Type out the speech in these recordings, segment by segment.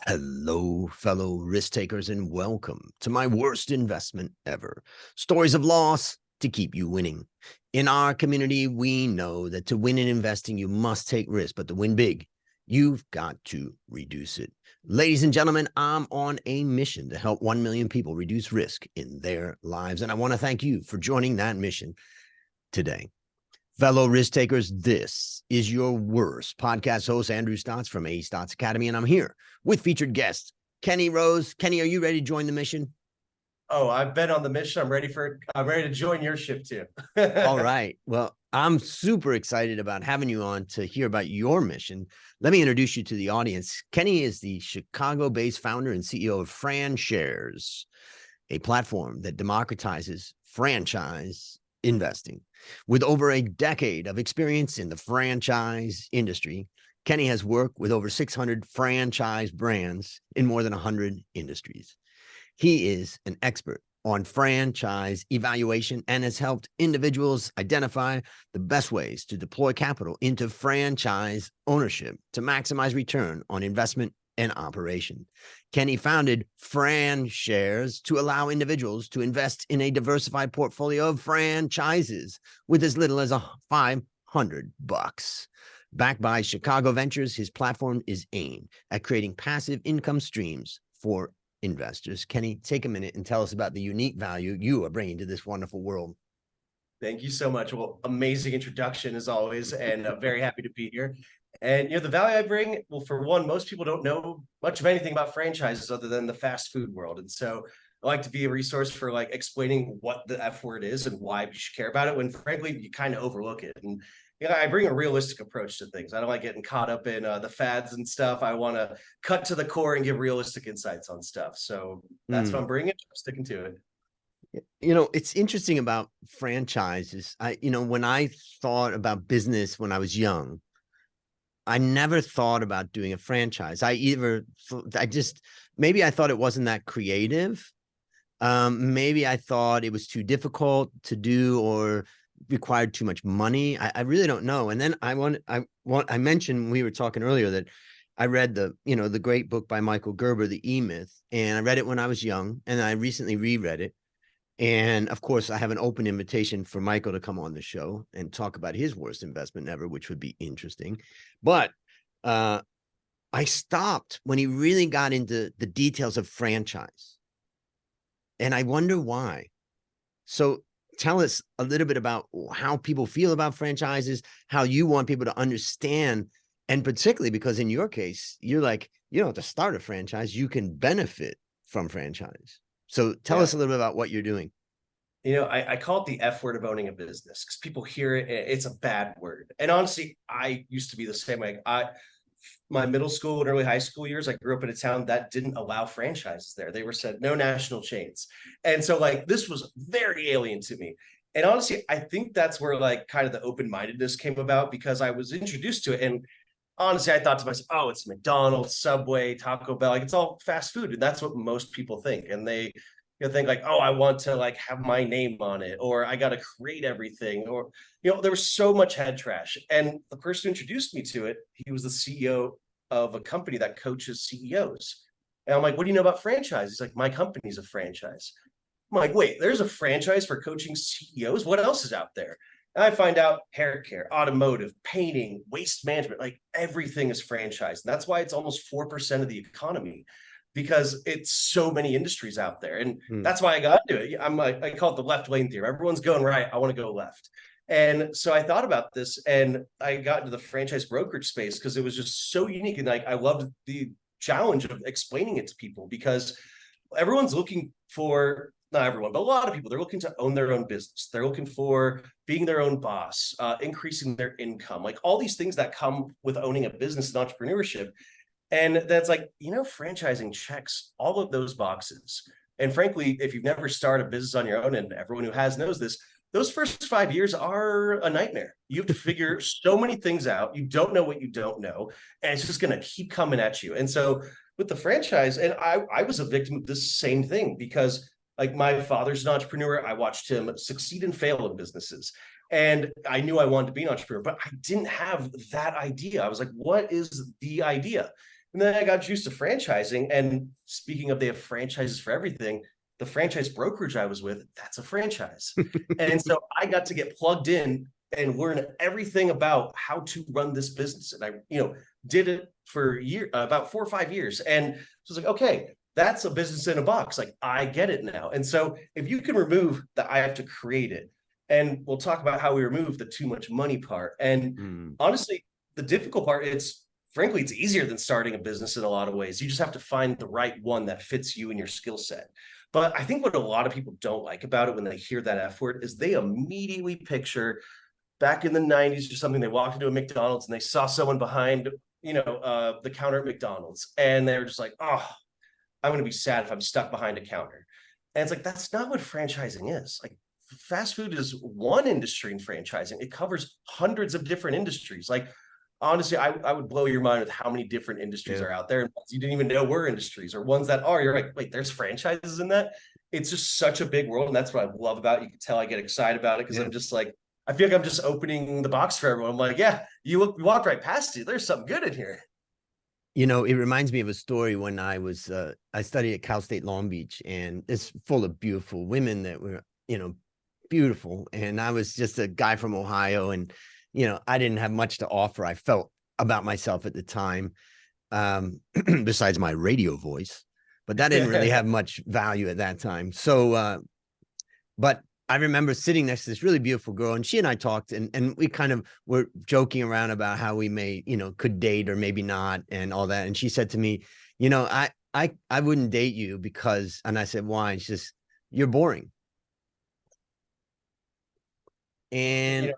Hello, fellow risk takers, and welcome to my worst investment ever. Stories of loss to keep you winning. In our community, we know that to win in investing, you must take risk, but to win big, you've got to reduce it. Ladies and gentlemen, I'm on a mission to help 1 million people reduce risk in their lives, and I want to thank you for joining that mission today. Fellow risk takers, this is your worst podcast host, Andrew Stotts from A Stotts Academy, and I'm here with featured guest Kenny Rose. Kenny, are you ready to join the mission? Oh, I've been on the mission. I'm ready to join your ship too. All right. Well, I'm super excited about having you on to hear about your mission. Let me introduce you to the audience. Kenny is the Chicago-based founder and CEO of FranShares, a platform that democratizes franchise investing. With over a decade of experience in the franchise industry, Kenny has worked with over 600 franchise brands in more than 100 industries. He is an expert on franchise evaluation and has helped individuals identify the best ways to deploy capital into franchise ownership to maximize return on investment and operation. Kenny founded FranShares to allow individuals to invest in a diversified portfolio of franchises with as little as $500. Backed by Chicago Ventures, his platform is aimed at creating passive income streams for investors. Kenny, take a minute and tell us about the unique value you are bringing to this wonderful world. Thank you so much. Well, amazing introduction as always, and very happy to be here. And the value I bring, well, for one, most people don't know much of anything about franchises other than the fast food world. And so I like to be a resource for like explaining what the F word is and why we should care about it when frankly, you kind of overlook it. And I bring a realistic approach to things. I don't like getting caught up in the fads and stuff. I want to cut to the core and give realistic insights on stuff. So that's what I'm bringing. I'm sticking to it. It's interesting about franchises. When I thought about business when I was young, I never thought about doing a franchise. Maybe I thought it wasn't that creative. Maybe I thought it was too difficult to do or required too much money. I really don't know. And then I mentioned, we were talking earlier that I read the great book by Michael Gerber, The E-Myth, and I read it when I was young, and I recently reread it. And of course, I have an open invitation for Michael to come on the show and talk about his worst investment ever, which would be interesting. But I stopped when he really got into the details of franchise. And I wonder why. So tell us a little bit about how people feel about franchises, how you want people to understand, and particularly because in your case, you're like, you don't have to start a franchise, you can benefit from franchise. So tell us a little bit about what you're doing. I call it the F word of owning a business because people hear it. It's a bad word. And honestly, I used to be the same way. My middle school and early high school years, I grew up in a town that didn't allow franchises there. They were said no national chains. And so like this was very alien to me. And honestly, I think that's where like kind of the open-mindedness came about because I was introduced to it. And honestly, I thought to myself, oh, it's McDonald's, Subway, Taco Bell, like it's all fast food. And that's what most people think. And they think like, oh, I want to like have my name on it, or I got to create everything, or, there was so much head trash. And the person who introduced me to it, he was the CEO of a company that coaches CEOs. And I'm like, what do you know about franchise? He's like, my company's a franchise. I'm like, wait, there's a franchise for coaching CEOs? What else is out there? And I find out hair care, automotive, painting, waste management, like everything is franchised. And that's why it's almost 4% of the economy, because it's so many industries out there. And that's why I got into it. I'm like, I call it the left lane theory. Everyone's going right. I want to go left. And so I thought about this and I got into the franchise brokerage space because it was just so unique. And like, I loved the challenge of explaining it to people because everyone's looking for, not everyone, but a lot of people, they're looking to own their own business. They're looking for being their own boss, increasing their income, like all these things that come with owning a business and entrepreneurship. And that's like, franchising checks all of those boxes. And frankly, if you've never started a business on your own, and everyone who has knows this, those first 5 years are a nightmare. You have to figure so many things out. You don't know what you don't know, and it's just going to keep coming at you. And so with the franchise, and I was a victim of this same thing because like my father's an entrepreneur. I watched him succeed and fail in businesses. And I knew I wanted to be an entrepreneur, but I didn't have that idea. I was like, what is the idea? And then I got juiced to franchising. And speaking of, they have franchises for everything. The franchise brokerage I was with, that's a franchise. And so I got to get plugged in and learn everything about how to run this business. And I, did it for about 4 or 5 years. And so it's like, okay, that's a business in a box. Like, I get it now. And so if you can remove that, I have to create it. And we'll talk about how we remove the too much money part. And honestly, the difficult part, frankly, it's easier than starting a business in a lot of ways. You just have to find the right one that fits you and your skill set. But I think what a lot of people don't like about it when they hear that F word is they immediately picture back in the 90s or something, they walked into a McDonald's and they saw someone behind, the counter at McDonald's. And they were just like, oh, I'm going to be sad if I'm stuck behind a counter. And it's like, that's not what franchising is. Like, fast food is one industry in franchising. It covers hundreds of different industries. Like, honestly, I would blow your mind with how many different industries are out there. And you didn't even know were industries, or ones that are, you're like, wait, there's franchises in that. It's just such a big world. And that's what I love about it. You can tell I get excited about it because I'm just like, I feel like I'm just opening the box for everyone. I'm like, yeah, you walked right past it. There's something good in here. It reminds me of a story when I studied at Cal State Long Beach, and it's full of beautiful women that were, beautiful. And I was just a guy from Ohio, and, I didn't have much to offer. I felt about myself at the time, besides my radio voice, but that didn't really have much value at that time. So, but I remember sitting next to this really beautiful girl, and she and I talked, and we kind of were joking around about how we may, could date or maybe not, and all that. And she said to me, I wouldn't date you because, and I said, why? And she says, you're boring. And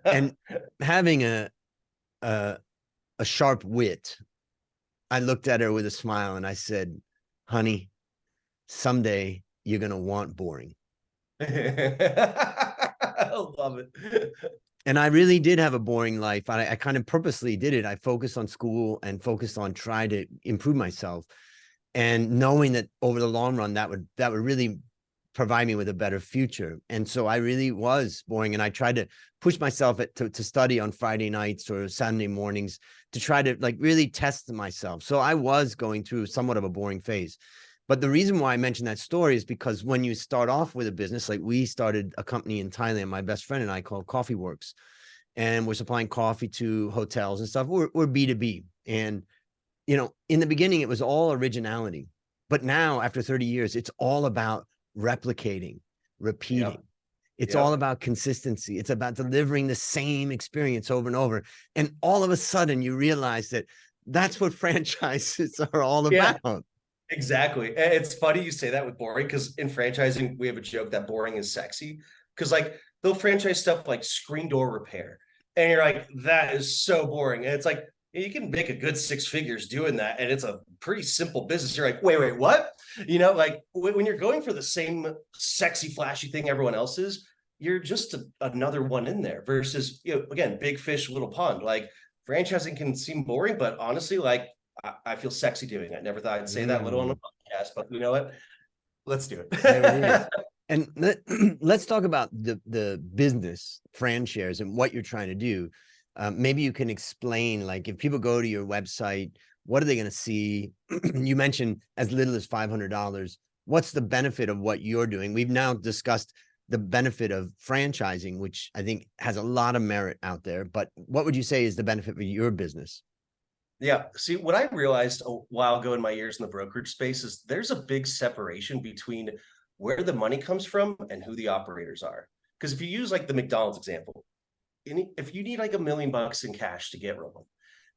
and having a sharp wit, I looked at her with a smile and I said, honey, someday you're gonna want boring. I love it. And I really did have a boring life. I kind of purposely did it. I focused on school and focused on trying to improve myself, and knowing that over the long run, that would really provide me with a better future. And so I really was boring. And I tried to push myself to study on Friday nights or Saturday mornings to try to really test myself. So I was going through somewhat of a boring phase. But the reason why I mentioned that story is because when you start off with a business, like we started a company in Thailand, my best friend and I, called Coffee Works, and we're supplying coffee to hotels and stuff. We're B2B. And, in the beginning, it was all originality. But now, after 30 years, it's all about replicating, repeating. It's all about consistency. It's about delivering the same experience over and over. And all of a sudden, you realize that that's what franchises are all about. Exactly. And it's funny you say that with boring, because in franchising, we have a joke that boring is sexy. Because they'll franchise stuff like screen door repair. And you're like, that is so boring. And it's like, you can make a good 6 figures doing that. And it's a pretty simple business. You're like, wait, what? When you're going for the same sexy, flashy thing everyone else is, you're just another one in there versus, again, big fish, little pond. Like, franchising can seem boring, but honestly, I feel sexy doing it. I never thought I'd say that little on the podcast, but you know what? Let's do it. There it is. And let's talk about the business FranShares and what you're trying to do. Maybe you can explain, if people go to your website, what are they going to see? You mentioned as little as $500. What's the benefit of what you're doing? We've now discussed the benefit of franchising, which I think has a lot of merit out there. But what would you say is the benefit for your business? Yeah. See, what I realized a while ago in my years in the brokerage space is there's a big separation between where the money comes from and who the operators are. Because if you use the McDonald's example, if you need $1 million in cash to get rolling,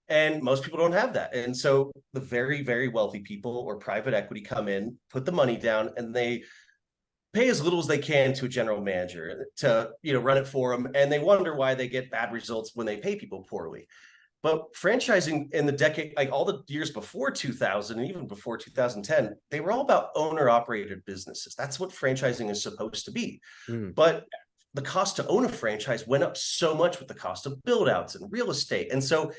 and most people don't have that. And so the very, very wealthy people or private equity come in, put the money down, and they pay as little as they can to a general manager to, run it for them. And they wonder why they get bad results when they pay people poorly. But franchising in the decade, all the years before 2000 and even before 2010, they were all about owner-operated businesses. That's what franchising is supposed to be. But the cost to own a franchise went up so much with the cost of build-outs and real estate. And so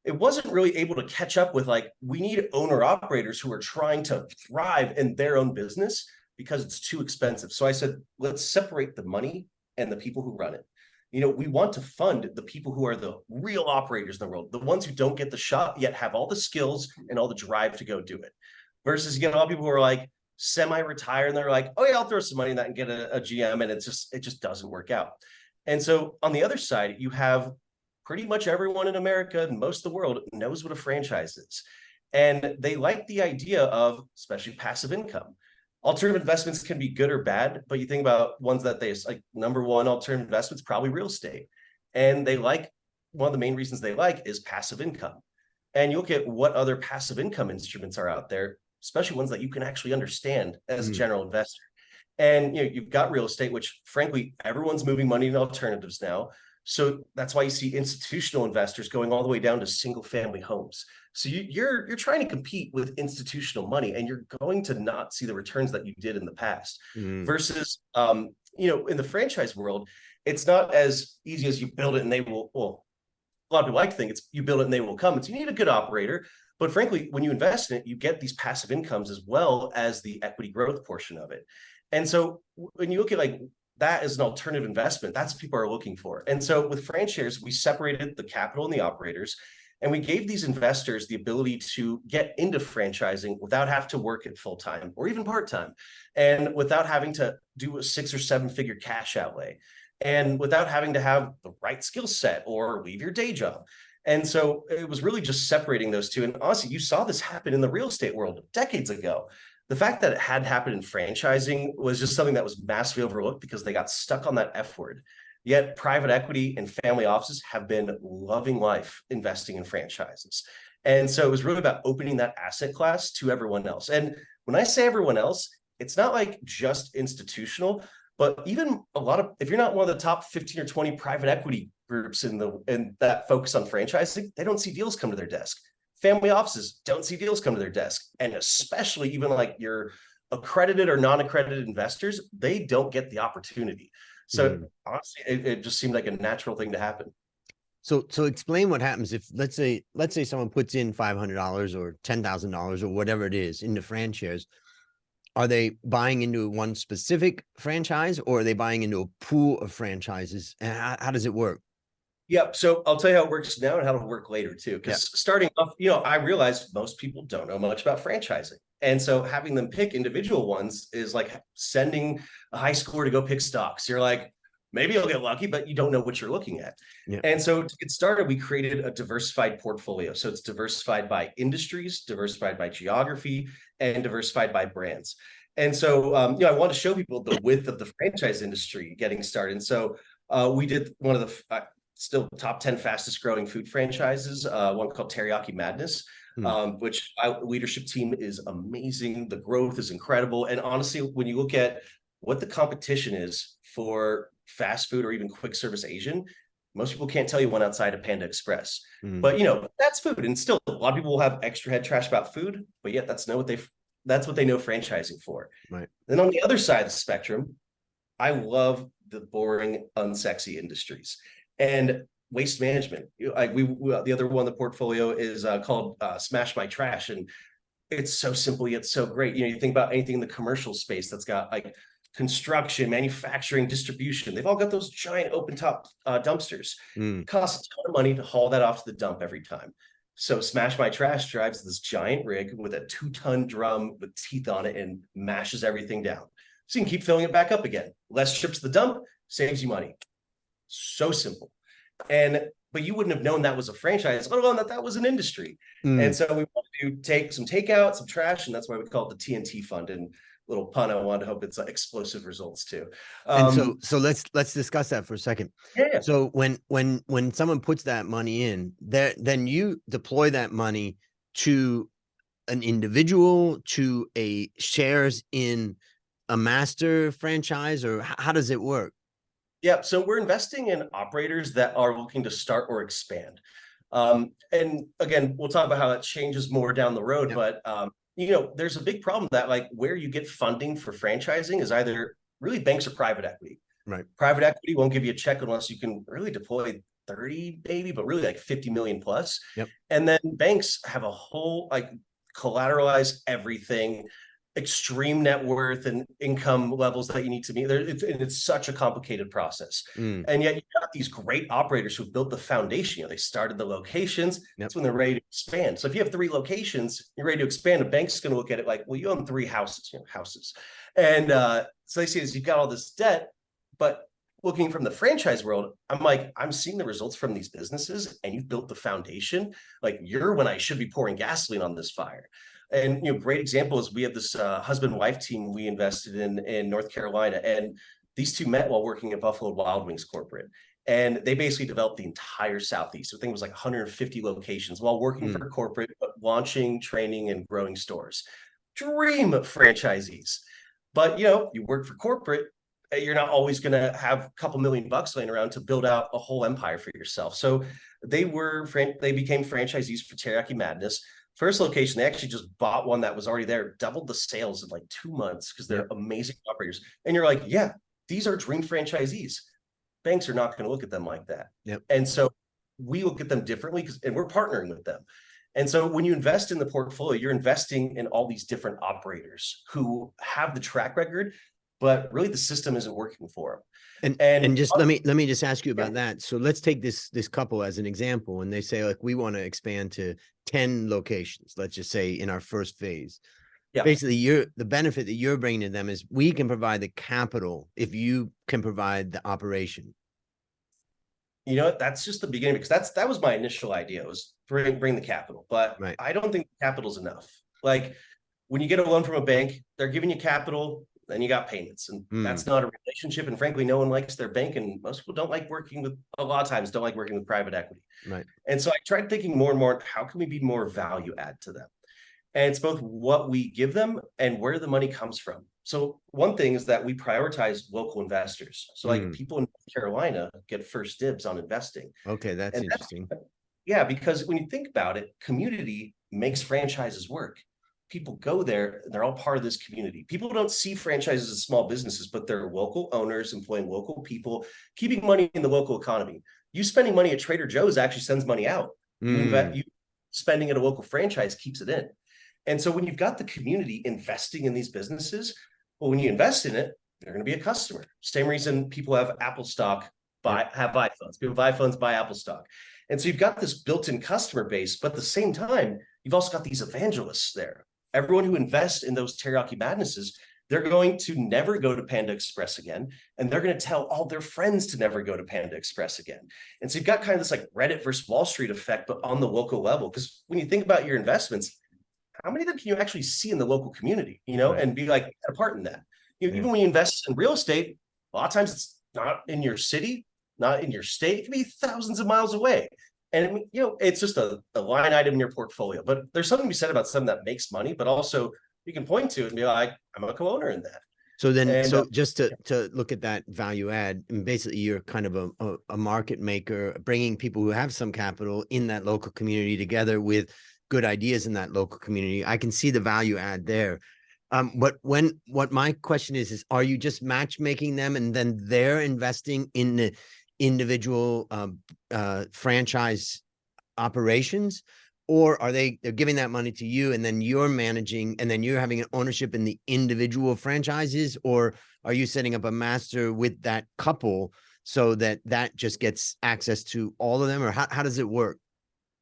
it wasn't really able to catch up with we need owner-operators who are trying to thrive in their own business because it's too expensive. So I said, let's separate the money and the people who run it. we want to fund the people who are the real operators in the world, the ones who don't get the shot yet have all the skills and all the drive to go do it. Versus you get a lot of people who are like semi-retired and they're like, oh yeah, I'll throw some money in that and get a GM, and it just doesn't work out. And so on the other side, you have pretty much everyone in America and most of the world knows what a franchise is. And they like the idea of, especially passive income. Alternative investments can be good or bad, but you think about ones that they like. Number one, alternative investments, probably real estate. And they like, one of the main reasons they like is passive income. And you look at what other passive income instruments are out there, especially ones that you can actually understand as a general investor. And you've got real estate, which frankly, everyone's moving money in alternatives now. So that's why you see institutional investors going all the way down to single family homes. So you're trying to compete with institutional money, and you're going to not see the returns that you did in the past. Versus, in the franchise world, it's not as easy as you build it and they will. Well, a lot of people like to think it's you build it and they will come. And so you need a good operator. But frankly, when you invest in it, you get these passive incomes as well as the equity growth portion of it. And so when you look at like that as an alternative investment, that's what people are looking for. And so with FranShares, we separated the capital and the operators, and we gave these investors the ability to get into franchising without having to work it full-time or even part-time, and without having to do a 6 or 7 figure cash outlay, and without having to have the right skill set or leave your day job. And so it was really just separating those two. And honestly, you saw this happen in the real estate world decades ago. The fact that it had happened in franchising was just something that was massively overlooked because they got stuck on that F word. Yet private equity and family offices have been loving life investing in franchises. And so it was really about opening that asset class to everyone else. And when I say everyone else, it's not like just institutional, but even a lot of, if you're not one of the top 15 or 20 private equity groups in that focus on franchising, they don't see deals come to their desk. Family offices don't see deals come to their desk. And especially even like your accredited or non-accredited investors, they don't get the opportunity. So honestly, it just seemed like a natural thing to happen. So explain what happens if let's say someone puts in $500 or $10,000 or whatever it is into FranShares. Are they buying into one specific franchise, or are they buying into a pool of franchises? And how does it work? Yeah, so I'll tell you how it works now and how it'll work later too. Because starting off, I realized most people don't know much about franchising. And so having them pick individual ones is like sending a high schooler to go pick stocks. You're like, maybe you'll get lucky, but you don't know what you're looking at. And so to get started, we created a diversified portfolio. So it's diversified by industries, diversified by geography, and diversified by brands. And so, I want to show people the width of the franchise industry getting started. And so we did one of the still top 10 fastest growing food franchises, one called Teriyaki Madness, which our leadership team is amazing. The growth is incredible. And honestly, when you look at what the competition is for fast food or even quick service Asian, most people can't tell you one outside of Panda Express. But that's food. And still a lot of people will have extra head trash about food, but yet that's what they know franchising for. Right. Then on the other side of the spectrum, I love the boring, unsexy industries. And waste management. Like the other one in the portfolio is called Smash My Trash, and it's so simple yet so great. You think about anything in the commercial space that's got like construction, manufacturing, distribution. They've all got those giant open top dumpsters. It costs a ton of money to haul that off to the dump every time. So Smash My Trash drives this giant rig with a 2-ton drum with teeth on it and mashes everything down. So you can keep filling it back up again. Less trips to the dump, saves you money. So simple. But you wouldn't have known that was a franchise, let alone that was an industry. And so we wanted to take some takeout, some trash, and that's why we call it the TNT fund. And little pun, I wanted to hope it's explosive results too. And so let's discuss that for a second. Yeah. So when someone puts that money in there, then you deploy that money to an individual, to a shares in a master franchise, or how does it work? Yeah, so we're investing in operators that are looking to start or expand. And again, we'll talk about how that changes more down the road, but there's a big problem that like where you get funding for franchising is either really banks or private equity. Right. Private equity won't give you a check unless you can really deploy 30 maybe, but really like 50 million plus. And then banks have a whole like collateralize everything. extreme net worth and income levels that you need to meet. It's such a complicated process. Mm. And yet you've got these great operators who've built the foundation. You know, they started the locations. Yep. That's when they're ready to expand. So if you have 3 locations, you're ready to expand, a bank's going to look at it like, well, you own 3 houses, houses. And so they see this, you've got all this debt, but looking from the franchise world, I'm like, I'm seeing the results from these businesses, and you've built the foundation. Like, you're when I should be pouring gasoline on this fire. And great example is we have this husband-wife team we invested in North Carolina, and these two met while working at Buffalo Wild Wings corporate, and they basically developed the entire Southeast. So I think it was like 150 locations while working for corporate, but launching, training, and growing stores. Dream franchisees, but you work for corporate. You're not always going to have a couple $1,000,000 laying around to build out a whole empire for yourself. So they became franchisees for Teriyaki Madness. First location, they actually just bought one that was already there, doubled the sales in like 2 months because they're amazing operators. And you're like, yeah, these are dream franchisees. Banks are not going to look at them like that. Yep. And so we look at them differently and we're partnering with them. And so when you invest in the portfolio, you're investing in all these different operators who have the track record, but really the system isn't working for them. And just let me just ask you about that. So let's take this couple as an example, and they say, like, we want to expand to 10 locations, let's just say, in our first phase. Yeah. Basically, the benefit that you're bringing to them is we can provide the capital if you can provide the operation. That's just the beginning, because that was my initial idea, was bring the capital, but I don't think capital's enough. Like, when you get a loan from a bank, they're giving you capital, then you got payments, and that's not a relationship. And frankly, no one likes their bank, and most people don't like working with, a lot of times don't like working with private equity. Right. And so I tried thinking more and more, how can we be more value add to them? And it's both what we give them and where the money comes from. So one thing is that we prioritize local investors. So like people in North Carolina get first dibs on investing. Okay, that's interesting. Yeah, because when you think about it, community makes franchises work. People go there, they're all part of this community. People don't see franchises as small businesses, but they're local owners employing local people, keeping money in the local economy. You spending money at Trader Joe's actually sends money out. You spending at a local franchise keeps it in. And so when you've got the community investing in these businesses, well, when you invest in it, they're going to be a customer. Same reason people have Apple stock, have iPhones. People buy iPhones, buy Apple stock. And so you've got this built-in customer base, but at the same time, you've also got these evangelists there. Everyone who invests in those Teriyaki Madnesses, they're going to never go to Panda Express again. And they're going to tell all their friends to never go to Panda Express again. And so you've got kind of this like Reddit versus Wall Street effect, but on the local level. Because when you think about your investments, how many of them can you actually see in the local community, and be like a part in that? Even when you invest in real estate, a lot of times it's not in your city, not in your state. It can be thousands of miles away. And it's just a line item in your portfolio. But there's something to be said about something that makes money, but also you can point to it and be like, I'm a co-owner in that. So then, just to look at that value add, and basically you're kind of a market maker, bringing people who have some capital in that local community together with good ideas in that local community. I can see the value add there. What my question is are you just matchmaking them and then they're investing in the individual franchise operations, or are they're giving that money to you and then you're managing and then you're having an ownership in the individual franchises, or are you setting up a master with that couple so that just gets access to all of them, or how does it work?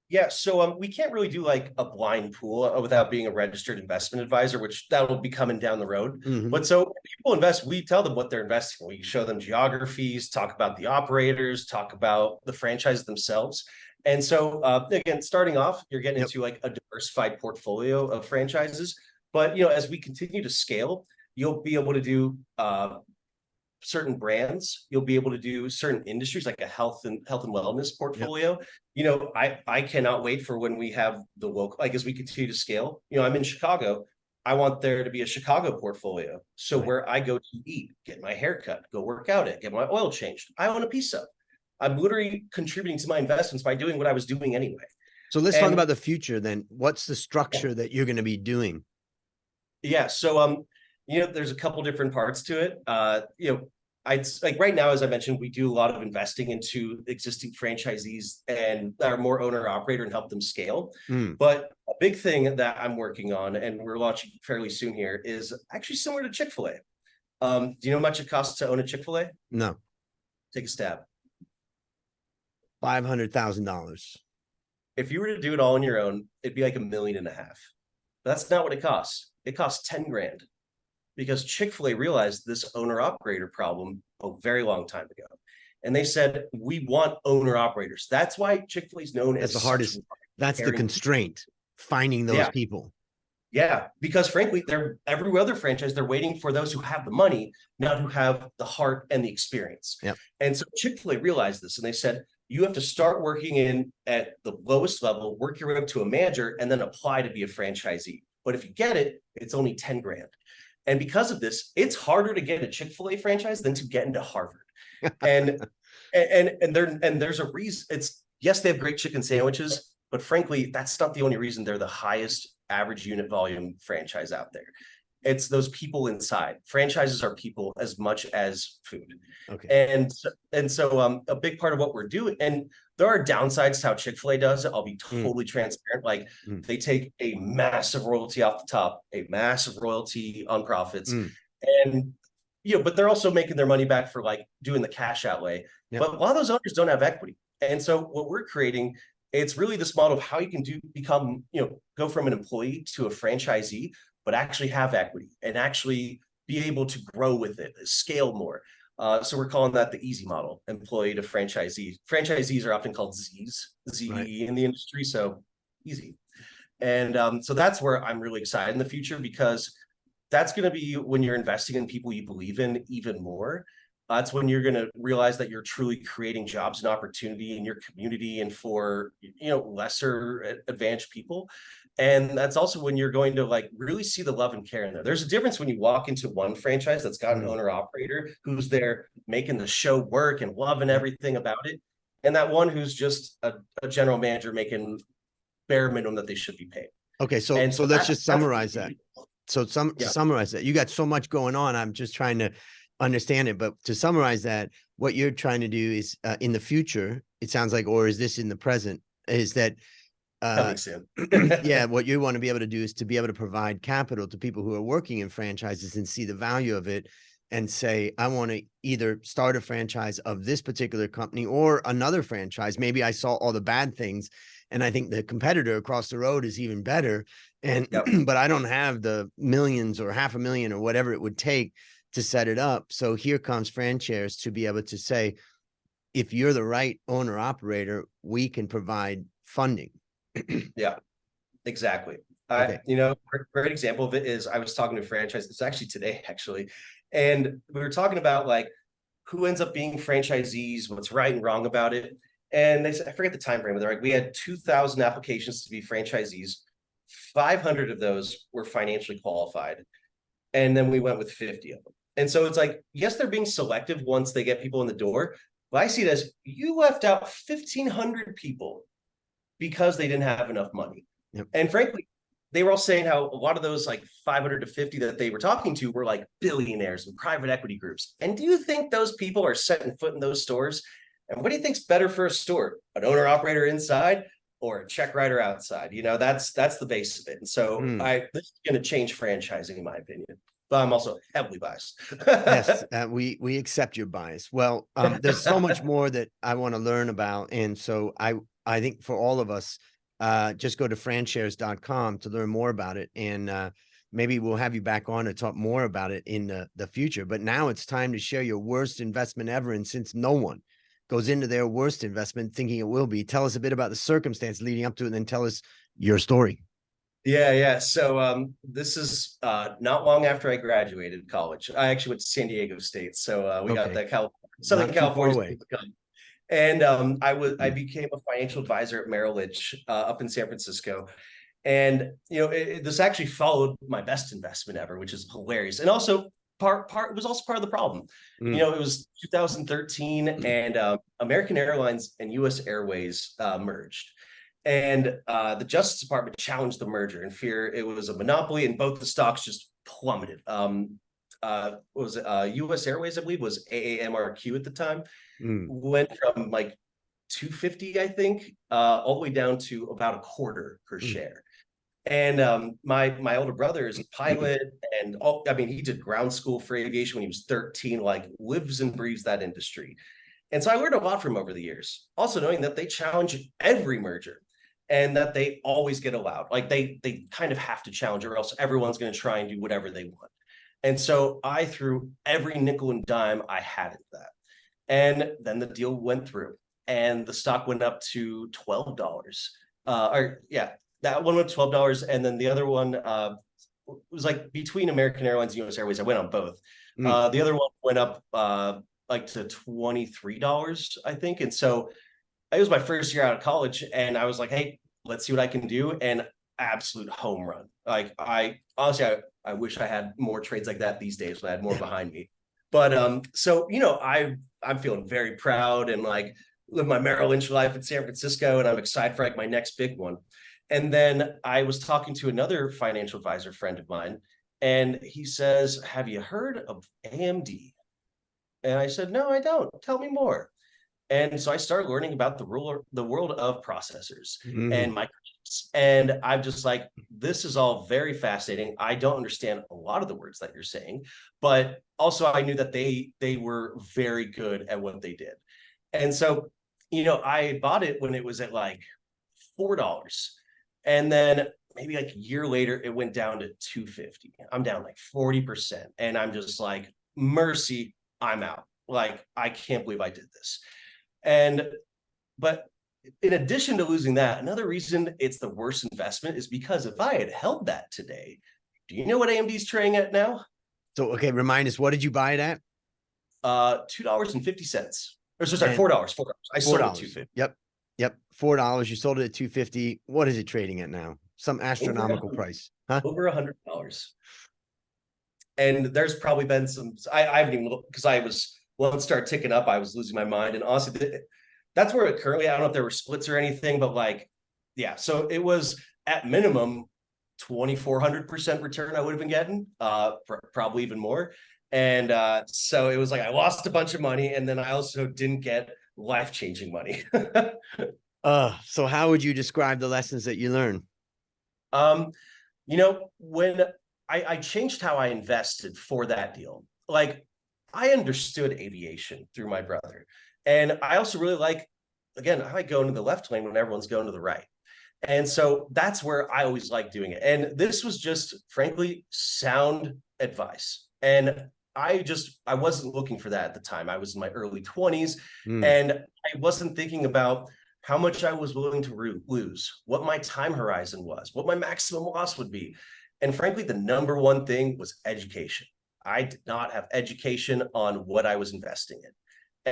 Yeah, so we can't really do like a blind pool without being a registered investment advisor, which that will be coming down the road. But so when people invest, we tell them what they're investing. We show them geographies, talk about the operators, talk about the franchises themselves. And so again, starting off, you're getting into like a diversified portfolio of franchises. But as we continue to scale, you'll be able to do certain brands, you'll be able to do certain industries like a health and wellness portfolio. I cannot wait for when we have the local, like as we continue to scale. I'm in Chicago. I want there to be a Chicago portfolio. So where I go to eat, get my haircut, go work out get my oil changed, I own a piece of. I'm literally contributing to my investments by doing what I was doing anyway. So let's talk about the future then. What's the structure that you're going to be doing? Yeah. So there's a couple different parts to it. I'd like right now, as I mentioned, we do a lot of investing into existing franchisees and are more owner operator and help them scale. Mm, But a big thing that I'm working on and we're launching fairly soon here is actually similar to Chick-fil-A. Do you know how much it costs to own a Chick-fil-A? no, Take a stab. $500,000. If you were to do it all on your own, it'd be like $1.5 million. But that's not what it costs. It costs 10 grand because Chick-fil-A realized this owner operator problem a very long time ago. And they said, we want owner operators. That's why Chick-fil-A is known That's as the such hardest. a That's the caring. constraint, finding those Yeah. people. Yeah, because frankly, they're every other franchise, they're waiting for those who have the money, not who have the heart and the experience. Yep. And so Chick-fil-A realized this and they said, you have to start working in at the lowest level, work your way up to a manager, and then apply to be a franchisee. But if you get it, it's only 10 grand. And because of this, it's harder to get a Chick-fil-A franchise than to get into Harvard. And there's a reason. It's yes, they have great chicken sandwiches, but frankly, that's not the only reason they're the highest average unit volume franchise out there. It's those people inside. Franchises are people as much as food. Okay. And so a big part of what we're doing, and there are downsides to how Chick-fil-A does it. I'll be totally transparent. Like they take a massive royalty off the top, a massive royalty on profits. And but they're also making their money back for like doing the cash outlay. Yep. But a lot of those owners don't have equity. And so what we're creating, it's really this model of how you can become, go from an employee to a franchisee, but actually have equity and actually be able to grow with it, scale more. So we're calling that the easy model, employee to franchisee. Franchisees are often called Z's, Z Right. in the industry, so easy. And so that's where I'm really excited in the future because that's going to be when you're investing in people you believe in even more. That's when you're going to realize that you're truly creating jobs and opportunity in your community and for lesser advantaged people. And that's also when you're going to like really see the love and care in there. There's a difference when you walk into one franchise that's got an owner operator who's there making the show work and loving everything about it, and that one who's just a general manager making bare minimum that they should be paid. Okay, so let's just summarize that. So to summarize that, you got so much going on. I'm just trying to understand it. But to summarize that, what you're trying to do is in the future, it sounds like, or is this in the present, is that what you want to be able to do is to be able to provide capital to people who are working in franchises and see the value of it and say, I want to either start a franchise of this particular company or another franchise. Maybe I saw all the bad things and I think the competitor across the road is even better. And, but I don't have the millions or $500,000 or whatever it would take to set it up. So here comes FranShares to be able to say, if you're the right owner operator, we can provide funding. Yeah, exactly. Okay. Great example of it is I was talking to a franchise. It's actually today, actually. And we were talking about like who ends up being franchisees, what's right and wrong about it. And they said, I forget the time frame, but they're like, we had 2,000 applications to be franchisees. 500 of those were financially qualified. And then we went with 50 of them. And so it's like, yes, they're being selective once they get people in the door. But I see it as you left out 1,500 people because they didn't have enough money. Yep. And frankly, they were all saying how a lot of those like 500 to 50 that they were talking to were like billionaires and private equity groups. And do you think those people are setting foot in those stores? And what do you think's better for a store? An owner operator inside or a check writer outside? That's the base of it. And so this is going to change franchising, in my opinion. But I'm also heavily biased. Yes, we accept your bias. Well, there's so much more that I want to learn about. And so I think for all of us, just go to franshares.com to learn more about it. And maybe we'll have you back on to talk more about it in the future. But now it's time to share your worst investment ever. And since no one goes into their worst investment thinking it will be, tell us a bit about the circumstance leading up to it and then tell us your story. Yeah. So this is not long after I graduated college. I actually went to San Diego State. So we got that Southern California. And I became a financial advisor at Merrill Lynch up in San Francisco. And, this actually followed my best investment ever, which is hilarious. And also it was also part of the problem. It was 2013 and American Airlines and US Airways merged. And the Justice Department challenged the merger in fear it was a monopoly and both the stocks just plummeted. what was it, US Airways, I believe, was AAMRQ at the time, Mm, went from like 250, I think, all the way down to about a quarter per mm, share. And my older brother is a pilot, and I mean, he did ground school for aviation when he was 13, like lives and breathes that industry. And so I learned a lot from him over the years. Also knowing that they challenge every merger and that they always get allowed. Like they kind of have to challenge or else everyone's going to try and do whatever they want. And so I threw every nickel and dime I had at that. And then the deal went through and the stock went up to $12. Or yeah, that one went $12. And then the other one was like between American Airlines and US Airways. I went on both. mm. The other one went up like to $23, I think. And so it was my first year out of college, and I was like, hey, let's see what I can do. And absolute home run. Like I honestly, I wish I had more trades like that these days when I had more behind me. But so I'm feeling very proud and like live my Merrill Lynch life in San Francisco, and I'm excited for like my next big one. And then I was talking to another financial advisor friend of mine, and he says, have you heard of AMD? And I said, no, I don't. Tell me more. And so I started learning about the world of processors and Mm. microchips. And I'm just like, this is all very fascinating. I don't understand a lot of the words that you're saying, but also I knew that they were very good at what they did. And so, I bought it when it was at like $4. And then maybe like a year later, it went down to 250. I'm down like 40%. And I'm just like, mercy, I'm out. Like, I can't believe I did this. And but in addition to losing that, another reason it's the worst investment is because if I had held that today, do you know what AMD's trading at now? So, okay, remind us, what did you buy it at? $2.50. Or so sorry, And $4. $4. I four sold it dollars. 250. Yep. Yep. $4. You sold it at 250. What is it trading at now? Some Over astronomical price. Huh? over $100. And there's probably been some I haven't even looked because I was once started ticking up, I was losing my mind. And honestly, that's where it currently, I don't know if there were splits or anything, but like, yeah. So it was at minimum 2,400% return I would have been getting, probably even more. And so it was like I lost a bunch of money, and then I also didn't get life-changing money. So how would you describe the lessons that you learned? um, when I changed how I invested for that deal, like I understood aviation through my brother. And I also really like, again, I like going to the left lane when everyone's going to the right. And so that's where I always like doing it. And this was just, frankly, sound advice. And I wasn't looking for that at the time. I was in my early 20s, Mm, and I wasn't thinking about how much I was willing to lose, what my time horizon was, what my maximum loss would be. And frankly, the number one thing was education. I did not have education on what I was investing in.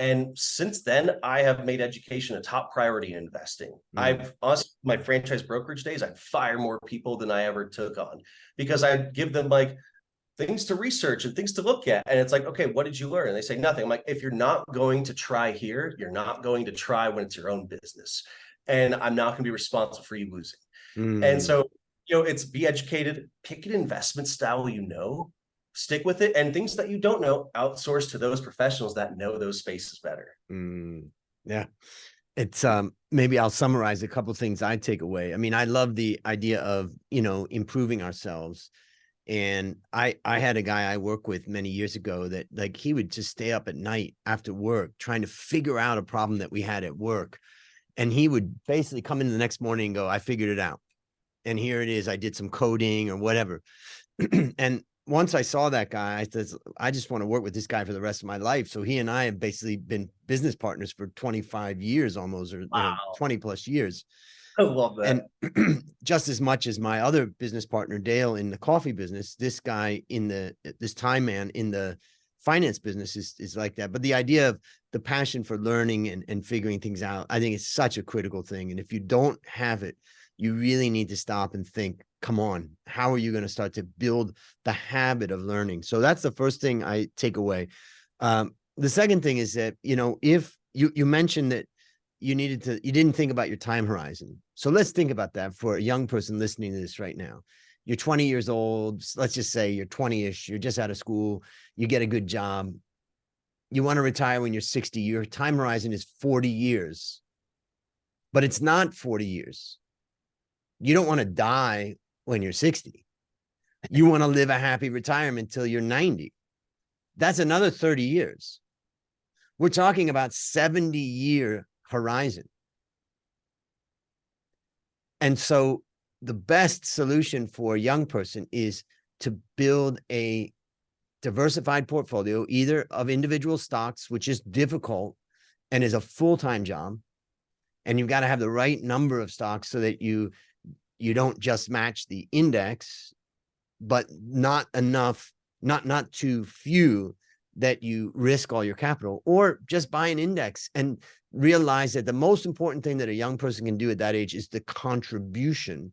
And since then, I have made education a top priority in investing. mm, Honestly, my franchise brokerage days, I'd fire more people than I ever took on because I'd give them like things to research and things to look at. And it's like, okay, what did you learn? And they say nothing. I'm like, if you're not going to try here, you're not going to try when it's your own business. And I'm not going to be responsible for you losing. And mm. so, it's be educated, pick an investment style, stick with it, and things that you don't know, outsource to those professionals that know those spaces better. Yeah. It's maybe I'll summarize a couple of things I take away. I mean, I love the idea of, improving ourselves. And I had a guy I worked with many years ago that like he would just stay up at night after work trying to figure out a problem that we had at work. And he would basically come in the next morning and go, I figured it out. And here it is. I did some coding or whatever. And once I saw that guy, I said, I just want to work with this guy for the rest of my life. So he and I have basically been business partners for 25 years almost, or Wow. 20 plus years. I love And that. just as much as my other business partner, Dale, in the coffee business, this guy this time man in the finance business is like that. But the idea of the passion for learning and figuring things out, I think it's such a critical thing. And if you don't have it, you really need to stop and think, come on, how are you going to start to build the habit of learning? So that's the first thing I take away. The second thing is that, if you mentioned that you didn't think about your time horizon. So let's think about that for a young person listening to this right now. you're 20 years old. Let's just say you're 20-ish, you're just out of school, you get a good job. You want to retire when you're 60. Your time horizon is 40 years, but it's not 40 years. You don't want to die when you're 60. You want to live a happy retirement till you're 90. That's another 30 years. We're talking about 70-year horizon. And so the best solution for a young person is to build a diversified portfolio, either of individual stocks, which is difficult and is a full-time job. And you've got to have the right number of stocks so that you don't just match the index, but not enough, not too few that you risk all your capital, or just buy an index and realize that the most important thing that a young person can do at that age is the contribution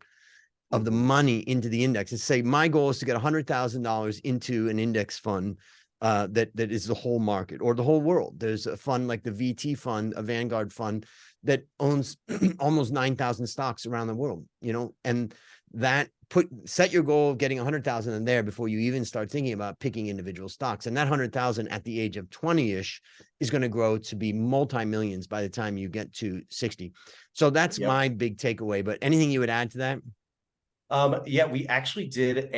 of the money into the index. And say, my goal is to get $100,000 into an index fund that is the whole market or the whole world. There's a fund like the VT fund, a Vanguard fund, that owns almost 9,000 stocks around the world, and that set your goal of getting 100,000 in there before you even start thinking about picking individual stocks. And that 100,000 at the age of 20-ish is going to grow to be multi-millions by the time you get to 60. So that's my big takeaway. But anything you would add to that? Yeah, we actually did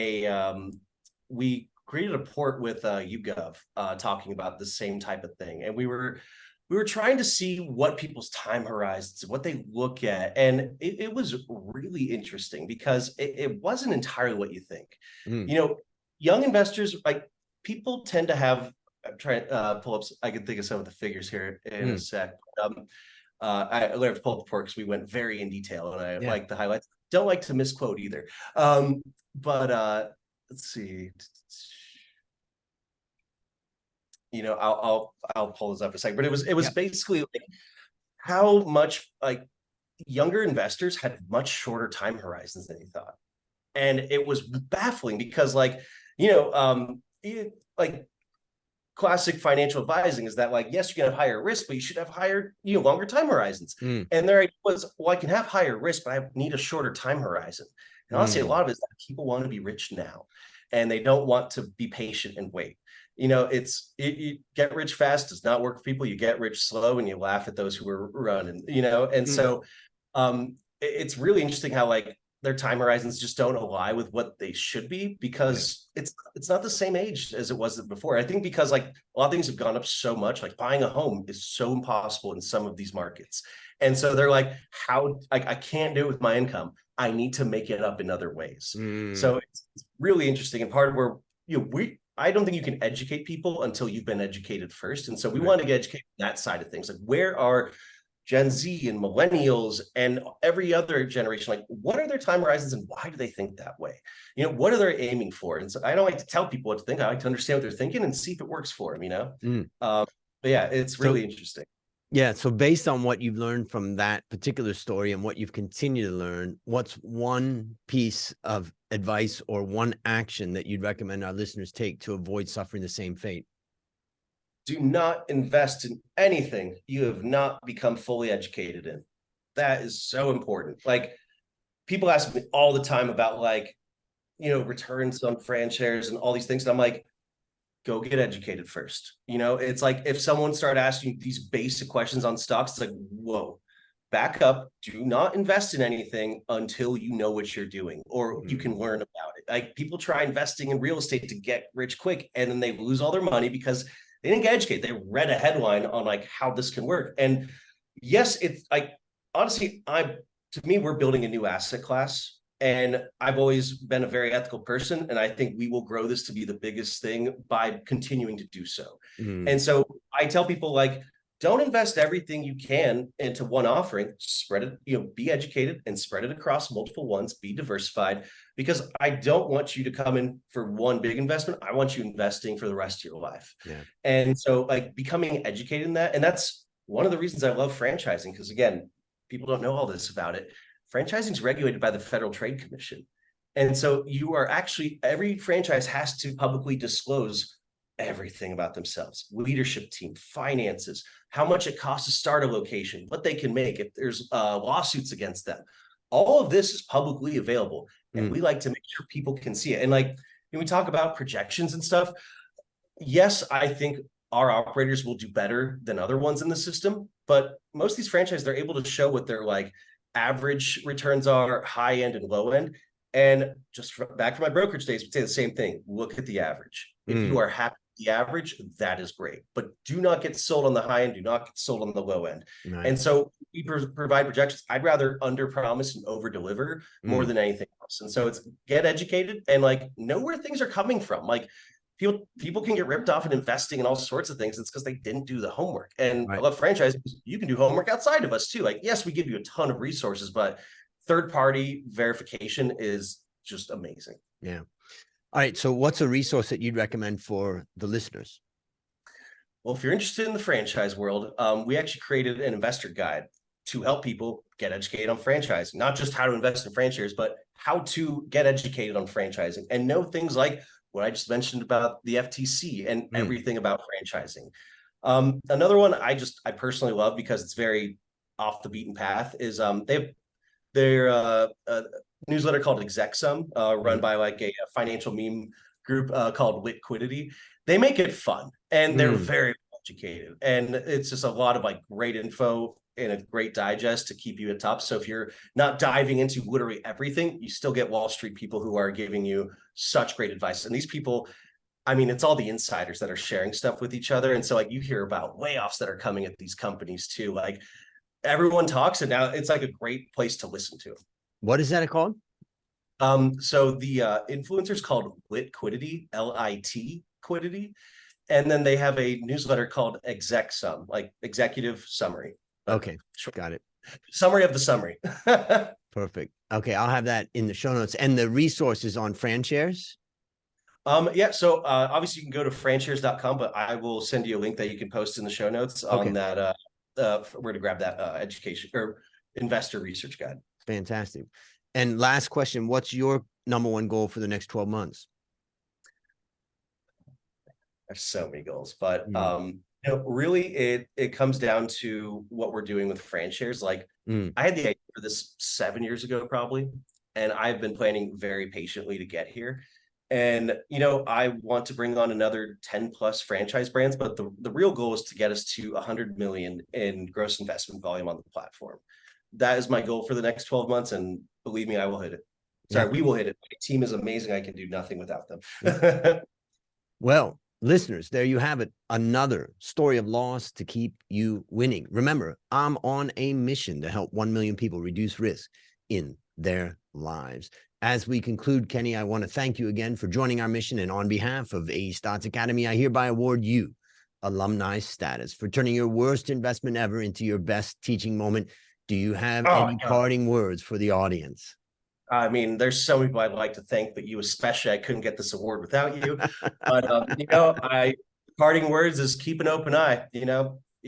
we created a port with YouGov talking about the same type of thing. And we were trying to see what people's time horizons, what they look at. And it was really interesting because it wasn't entirely what you think. Young investors, like, people tend to have, I'm trying to pull up, I can think of some of the figures here in a sec. I learned to pull up the report because we went very in detail, and I like the highlights. Don't like to misquote either. But let's see. I'll pull this up in a second. But it was basically like how much, like, younger investors had much shorter time horizons than you thought, and it was baffling because, like, like, classic financial advising is that, like, yes, you can have higher risk, but you should have higher, longer time horizons. And their idea was, well, I can have higher risk, but I need a shorter time horizon. And honestly, a lot of it is that people want to be rich now, and they don't want to be patient and wait. You get rich fast does not work for people. You get rich slow, and you laugh at those who are running, And so it's really interesting how, like, their time horizons just don't align with what they should be, because it's not the same age as it was before. I think because, like, a lot of things have gone up so much, like buying a home is so impossible in some of these markets. And so they're like, I can't do it with my income. I need to make it up in other ways. So it's really interesting. And part of where, I don't think you can educate people until you've been educated first. And so we want to get educated on that side of things. Like, where are Gen Z and millennials and every other generation, like, what are their time horizons and why do they think that way? What are they aiming for? And so I don't like to tell people what to think. I like to understand what they're thinking and see if it works for them, But yeah, it's really interesting. Yeah. So based on what you've learned from that particular story and what you've continued to learn, what's one piece of advice or one action that you'd recommend our listeners take to avoid suffering the same fate? Do not invest in anything you have not become fully educated in. That is so important. Like, people ask me all the time about, like, returns on FranShares and all these things. And I'm like, go get educated first. It's like, if someone started asking these basic questions on stocks, it's like, whoa, back up. Do not invest in anything until you know what you're doing, or you can learn about it. Like, people try investing in real estate to get rich quick, and then they lose all their money because they didn't get educated. They read a headline on, like, how this can work. And yes, it's like, honestly, to me, we're building a new asset class. And I've always been a very ethical person. And I think we will grow this to be the biggest thing by continuing to do so. And so I tell people, like, don't invest everything you can into one offering. Spread it, be educated and spread it across multiple ones, be diversified, because I don't want you to come in for one big investment. I want you investing for the rest of your life. And so, like, becoming educated in that. And that's one of the reasons I love franchising, because, again, people don't know all this about it. Franchising is regulated by the Federal Trade Commission. And so every franchise has to publicly disclose everything about themselves: leadership team, finances, how much it costs to start a location, what they can make, if there's lawsuits against them. All of this is publicly available. And we like to make sure people can see it. And like, when we talk about projections and stuff, yes, I think our operators will do better than other ones in the system, but most of these franchises, they're able to show what their like average returns are, high end and low end. And just back from my brokerage days, would say the same thing. Look at the average. If you are happy with the average, that is great. But do not get sold on the high end. Do not get sold on the low end. Right. And so we provide projections. I'd rather under promise and over deliver more than anything else. And so it's get educated and like know where things are coming from. Like people can get ripped off in investing and all sorts of things. It's because they didn't do the homework. And I love franchise. You can do homework outside of us too. Like, yes, we give you a ton of resources, but third-party verification is just amazing. Yeah. All right. So what's a resource that you'd recommend for the listeners? Well, if you're interested in the franchise world, we actually created an investor guide to help people get educated on franchising, not just how to invest in franchise, but how to get educated on franchising and know things like what I just mentioned about the FTC and everything about franchising. Another one I personally love because it's very off the beaten path is they have their newsletter called ExecSum, run by like a financial meme group called Liquidity. They make it fun and they're very educated. And it's just a lot of like great info and a great digest to keep you at top. So if you're not diving into literally everything, you still get Wall Street people who are giving you such great advice. And these people, I mean, it's all the insiders that are sharing stuff with each other. And so like you hear about layoffs that are coming at these companies too. Like everyone talks and now it's like a great place to listen to. What is that called? So the influencer's called Liquidity, LIT Quidity. And then they have a newsletter called ExecSum, like executive summary. Okay, got it. Summary of the summary. Perfect. Okay, I'll have that in the show notes. And the resources on FranShares? Yeah, so obviously you can go to franshares.com, but I will send you a link that you can post in the show notes on that where to grab that education or investor research guide. Fantastic. And last question, what's your number one goal for the next 12 months? There's so many goals, but really it comes down to what we're doing with FranShares. Like I had the idea for this 7 years ago, probably, and I've been planning very patiently to get here. And, I want to bring on another 10 plus franchise brands, but the real goal is to get us to 100 million in gross investment volume on the platform. That is my goal for the next 12 months. And believe me, I will hit it. Sorry, we will hit it. My team is amazing. I can do nothing without them. Well, listeners, there you have it. Another story of loss to keep you winning. Remember, I'm on a mission to help 1 million people reduce risk in their lives. As we conclude, Kenny, I want to thank you again for joining our mission. And on behalf of AE Stotz Academy, I hereby award you alumni status for turning your worst investment ever into your best teaching moment. Do you have any parting words for the audience? I mean, there's so many people I'd like to thank, but you especially. I couldn't get this award without you. But parting words is keep an open eye. You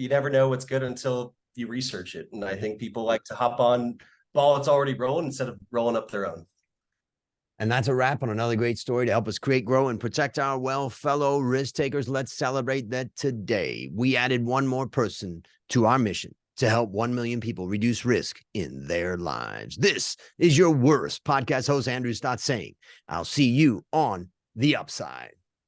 never know what's good until you research it. And I think people like to hop on ball that's already rolling instead of rolling up their own. And that's a wrap on another great story to help us create, grow, and protect our well fellow risk takers. Let's celebrate that today we added one more person to our mission to help 1 million people reduce risk in their lives. This is your worst podcast host, Andrew Stotz, saying, I'll see you on the upside.